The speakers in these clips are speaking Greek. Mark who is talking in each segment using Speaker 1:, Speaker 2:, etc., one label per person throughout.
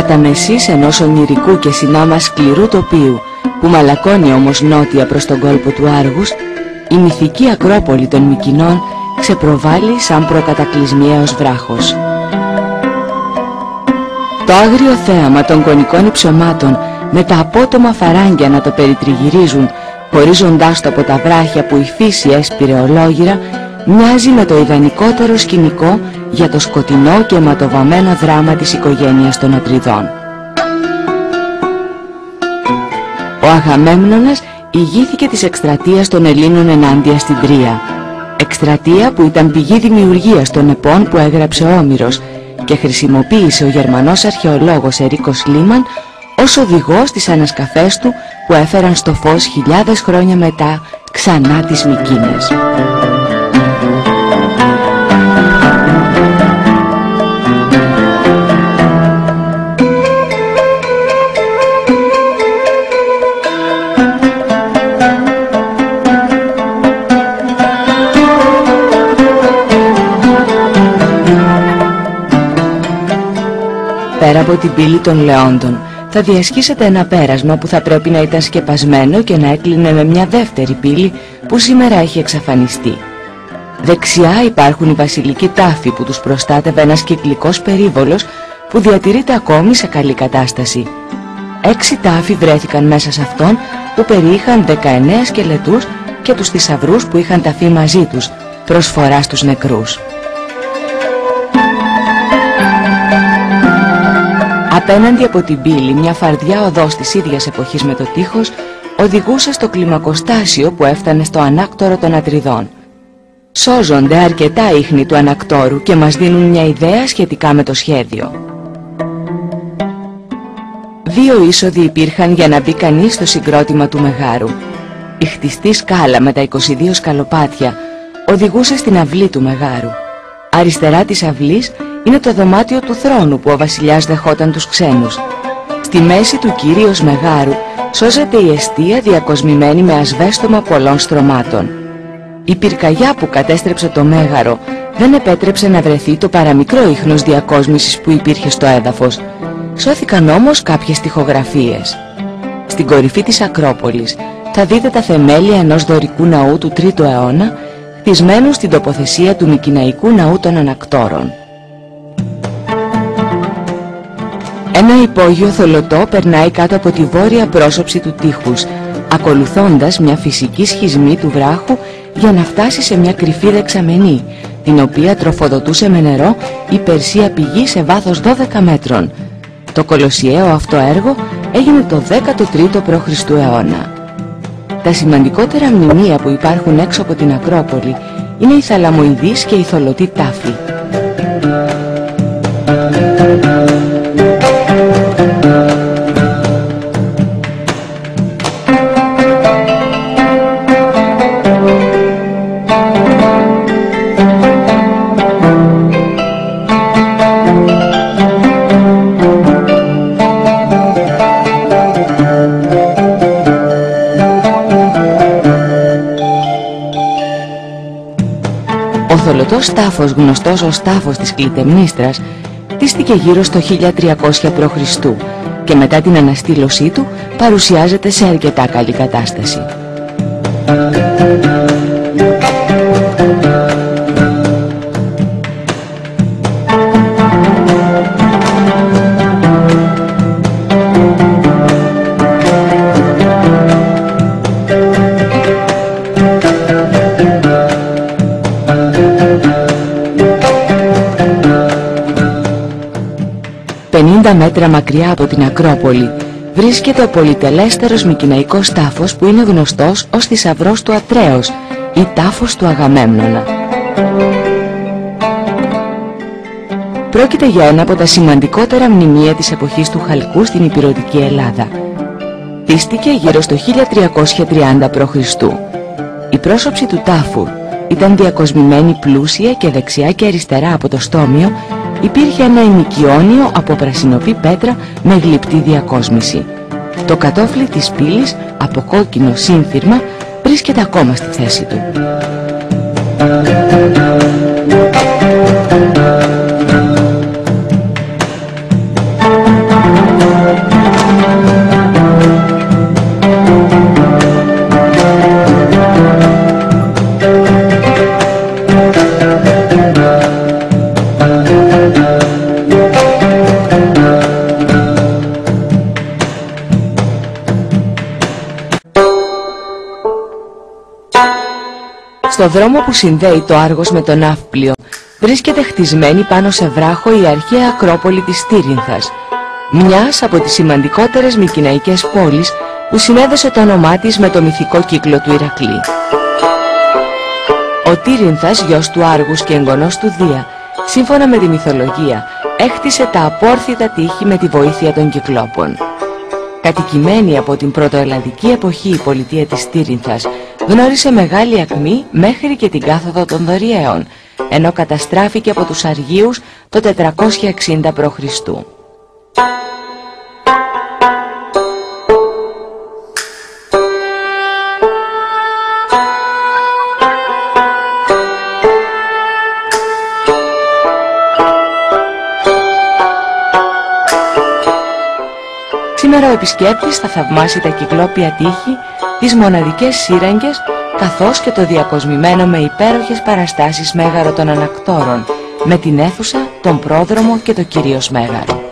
Speaker 1: Κατά μεσής ενός ονειρικού και συνάμα σκληρού τοπίου, που μαλακώνει όμως νότια προς τον κόλπο του Άργους, η μυθική Ακρόπολη των Μυκηνών ξεπροβάλλει σαν προκατακλυσμιαίος βράχος. Το άγριο θέαμα των κονικών υψωμάτων με τα απότομα φαράγγια να το περιτριγυρίζουν, χωρίζοντάς το από τα βράχια που η φύση έσπηρε ολόγυρα, μοιάζει με το ιδανικότερο σκηνικό για το σκοτεινό και αιματοβαμμένο δράμα της οικογένειας των Ατριδών. Ο Αγαμέμνονας ηγήθηκε της εκστρατείας των Ελλήνων ενάντια στην Τρία. Εκστρατεία που ήταν πηγή δημιουργίας των επών που έγραψε ο Όμηρος και χρησιμοποίησε ο Γερμανός αρχαιολόγος Ερίκος Λίμαν ως οδηγός στις ανασκαφές του που έφεραν στο φως χιλιάδες χρόνια μετά ξανά τις Μυκήνες. Πέρα από την πύλη των Λεόντων θα διασχίσετε ένα πέρασμα που θα πρέπει να ήταν σκεπασμένο και να έκλεινε με μια δεύτερη πύλη που σήμερα έχει εξαφανιστεί. Δεξιά υπάρχουν οι βασιλικοί τάφοι που τους προστάτευε ένας κυκλικός περίβολος που διατηρείται ακόμη σε καλή κατάσταση. 6 τάφοι βρέθηκαν μέσα σε αυτόν που περιείχαν 19 σκελετούς και τους θησαυρούς που είχαν ταφεί μαζί τους, προσφορά στους νεκρούς. Απέναντι από την πύλη, μια φαρδιά οδός της ίδιας εποχής με το τείχος οδηγούσε στο κλιμακοστάσιο που έφτανε στο ανάκτορο των Ατριδών. Σώζονται αρκετά ίχνη του ανακτόρου και μας δίνουν μια ιδέα σχετικά με το σχέδιο. 2 είσοδοι υπήρχαν για να μπει κανείς στο συγκρότημα του Μεγάρου. Η χτιστή σκάλα με τα 22 σκαλοπάτια οδηγούσε στην αυλή του Μεγάρου. Αριστερά της αυλής είναι το δωμάτιο του θρόνου που ο βασιλιάς δεχόταν τους ξένους. Στη μέση του Κύριος Μεγάρου σώζεται η εστία διακοσμημένη με ασβέστομα πολλών στρωμάτων. Η πυρκαγιά που κατέστρεψε το Μέγαρο δεν επέτρεψε να βρεθεί το παραμικρό ίχνος διακόσμησης που υπήρχε στο έδαφος. Σώθηκαν όμως κάποιες τοιχογραφίες. Στην κορυφή της Ακρόπολης θα δείτε τα θεμέλια ενός δωρικού ναού του 3ου αιώνα, χτισμένου στην τοποθεσία του Μικηναϊκού Ναού των Ανακτόρων. Ένα υπόγειο θολωτό περνάει κάτω από τη βόρεια πρόσωψη του τείχους, ακολουθώντας μια φυσική σχισμή του βράχου για να φτάσει σε μια κρυφή δεξαμενή, την οποία τροφοδοτούσε με νερό η Περσία πηγή σε βάθος 12 μέτρων. Το κολοσιαίο αυτό έργο έγινε το 13ο π.Χ. αιώνα. Τα σημαντικότερα μνημεία που υπάρχουν έξω από την Ακρόπολη είναι η θαλαμοειδής και η θολωτή τάφη. Ο θολωτός τάφος, γνωστός ως τάφος της Κλιτεμνίστρας, χτίστηκε γύρω στο 1300 π.Χ. και μετά την αναστήλωσή του παρουσιάζεται σε αρκετά καλή κατάσταση. Μέτρα μακριά από την Ακρόπολη βρίσκεται ο πολυτελέστερος μικηναϊκός τάφος που είναι γνωστός ως θησαυρός του Ατρέως ή τάφος του Αγαμέμνονα. Πρόκειται για ένα από τα σημαντικότερα μνημεία της εποχής του Χαλκού στην ηπειρωτική Ελλάδα. Χτίστηκε γύρω στο 1330 π.Χ. Η πρόσωψη του τάφου ήταν διακοσμημένη πλούσια και δεξιά και αριστερά από το στόμιο υπήρχε ένα ημικιόνιο από πρασινοπή πέτρα με γλυπτή διακόσμηση. Το κατόφλι της πύλης από κόκκινο σύνθυρμα βρίσκεται ακόμα στη θέση του. Στο δρόμο που συνδέει το Άργος με τον Ναύπλιο βρίσκεται χτισμένη πάνω σε βράχο η αρχαία Ακρόπολη της Τύρινθας, μιας από τις σημαντικότερες μικηναϊκές πόλεις που συνέδεσε το όνομά της με το μυθικό κύκλο του Ηρακλή. Ο Τύρινθας, γιος του Άργους και εγγονός του Δία, σύμφωνα με τη μυθολογία, έχτισε τα απόρθητα τείχη με τη βοήθεια των Κυκλόπων. Κατοικημένη από την πρωτοελλαδική εποχή η πολιτεία της Τύρινθας γνώρισε μεγάλη ακμή μέχρι και την κάθοδο των Δωριαίων, ενώ καταστράφηκε από τους Αργίους το 460 π.Χ. Σήμερα ο επισκέπτης θα θαυμάσει τα κυκλόπια τείχη, τις μοναδικές σύραγγες, καθώς και το διακοσμημένο με υπέροχες παραστάσεις μέγαρο των ανακτόρων, με την αίθουσα, τον πρόδρομο και το κυρίως μέγαρο.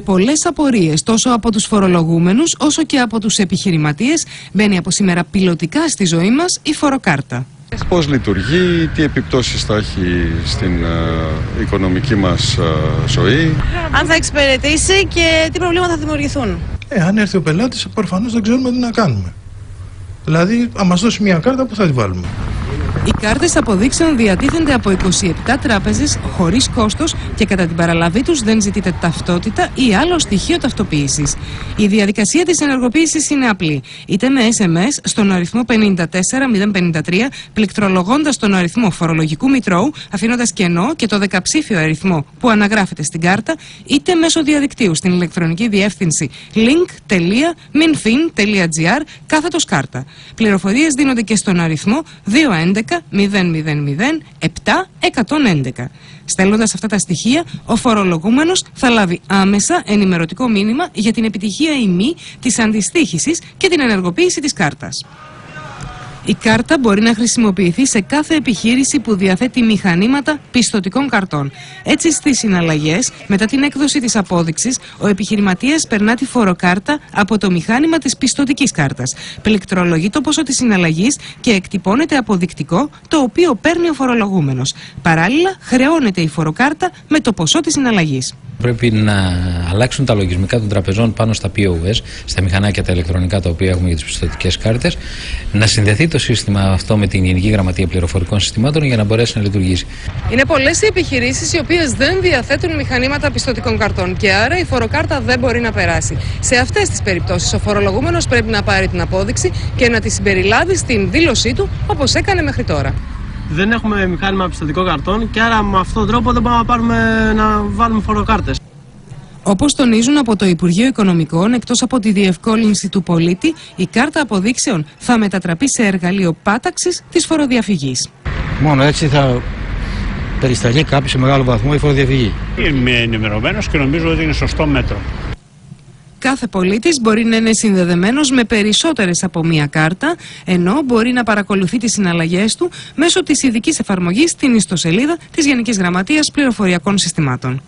Speaker 2: Πολλές απορίες τόσο από τους φορολογούμενους όσο και από τους επιχειρηματίες. Μπαίνει από σήμερα πιλωτικά στη ζωή μας η φοροκάρτα.
Speaker 3: Πώς λειτουργεί, τι επιπτώσεις θα έχει στην οικονομική μας ζωή.
Speaker 4: Αν θα εξυπηρετήσει και τι προβλήματα θα δημιουργηθούν.
Speaker 5: Αν έρθει ο πελάτης, προφανώς δεν ξέρουμε τι να κάνουμε. Δηλαδή, αν μας δώσει μια κάρτα, πού θα τη βάλουμε.
Speaker 2: Οι κάρτες αποδείξεων διατίθενται από 27 τράπεζες χωρίς κόστος και κατά την παραλαβή τους δεν ζητείται ταυτότητα ή άλλο στοιχείο ταυτοποίησης. Η διαδικασία της ενεργοποίησης είναι απλή. Είτε με SMS στον αριθμό 54053, πληκτρολογώντας τον αριθμό φορολογικού μητρώου, αφήνοντας κενό και το 10ψήφιο αριθμό που αναγράφεται στην κάρτα, είτε μέσω διαδικτύου στην ηλεκτρονική διεύθυνση link.minfin.gr/κάρτα. Πληροφορίες δίνονται και στον αριθμό 211-000-7-111. Στέλνοντας αυτά τα στοιχεία, ο φορολογούμενος θα λάβει άμεσα ενημερωτικό μήνυμα για την επιτυχία ή μη της αντιστοίχησης και την ενεργοποίηση της κάρτας. Η κάρτα μπορεί να χρησιμοποιηθεί σε κάθε επιχείρηση που διαθέτει μηχανήματα πιστωτικών καρτών. Έτσι, στις συναλλαγές, μετά την έκδοση της απόδειξης, ο επιχειρηματίας περνά τη φοροκάρτα από το μηχάνημα της πιστωτικής κάρτας. Πληκτρολογεί το ποσό της συναλλαγής και εκτυπώνεται αποδεικτικό, το οποίο παίρνει ο φορολογούμενος. Παράλληλα, χρεώνεται η φοροκάρτα με το ποσό της συναλλαγής.
Speaker 6: Πρέπει να αλλάξουν τα λογισμικά των τραπεζών πάνω στα POS, στα μηχανάκια τα ηλεκτρονικά τα οποία έχουμε για τις πιστωτικές κάρτες, να συνδεθεί το σύστημα αυτό με την Γενική Γραμματεία Πληροφορικών Συστημάτων για να μπορέσει να λειτουργήσει.
Speaker 2: Είναι πολλές οι επιχειρήσεις οι οποίες δεν διαθέτουν μηχανήματα πιστωτικών καρτών και άρα η φοροκάρτα δεν μπορεί να περάσει. Σε αυτές τις περιπτώσεις, ο φορολογούμενος πρέπει να πάρει την απόδειξη και να τη συμπεριλάβει στην δήλωσή του όπως έκανε μέχρι τώρα.
Speaker 7: Δεν έχουμε μηχάνημα πιστωτικών καρτών και άρα με αυτόν τον τρόπο δεν μπορούμε να βάλουμε φοροκάρτες.
Speaker 2: Όπως τονίζουν από το Υπουργείο Οικονομικών, εκτός από τη διευκόλυνση του πολίτη, η κάρτα αποδείξεων θα μετατραπεί σε εργαλείο πάταξης της φοροδιαφυγής.
Speaker 8: Μόνο έτσι θα περισταλεί κάποιος σε μεγάλο βαθμό η φοροδιαφυγή.
Speaker 9: Είμαι ενημερωμένος και νομίζω ότι είναι σωστό μέτρο.
Speaker 2: Κάθε πολίτης μπορεί να είναι συνδεδεμένος με περισσότερες από μία κάρτα, ενώ μπορεί να παρακολουθεί τις συναλλαγές του μέσω της ειδικής εφαρμογής στην ιστοσελίδα της Γενικής Γραμματείας Πληροφοριακών Συστημάτων.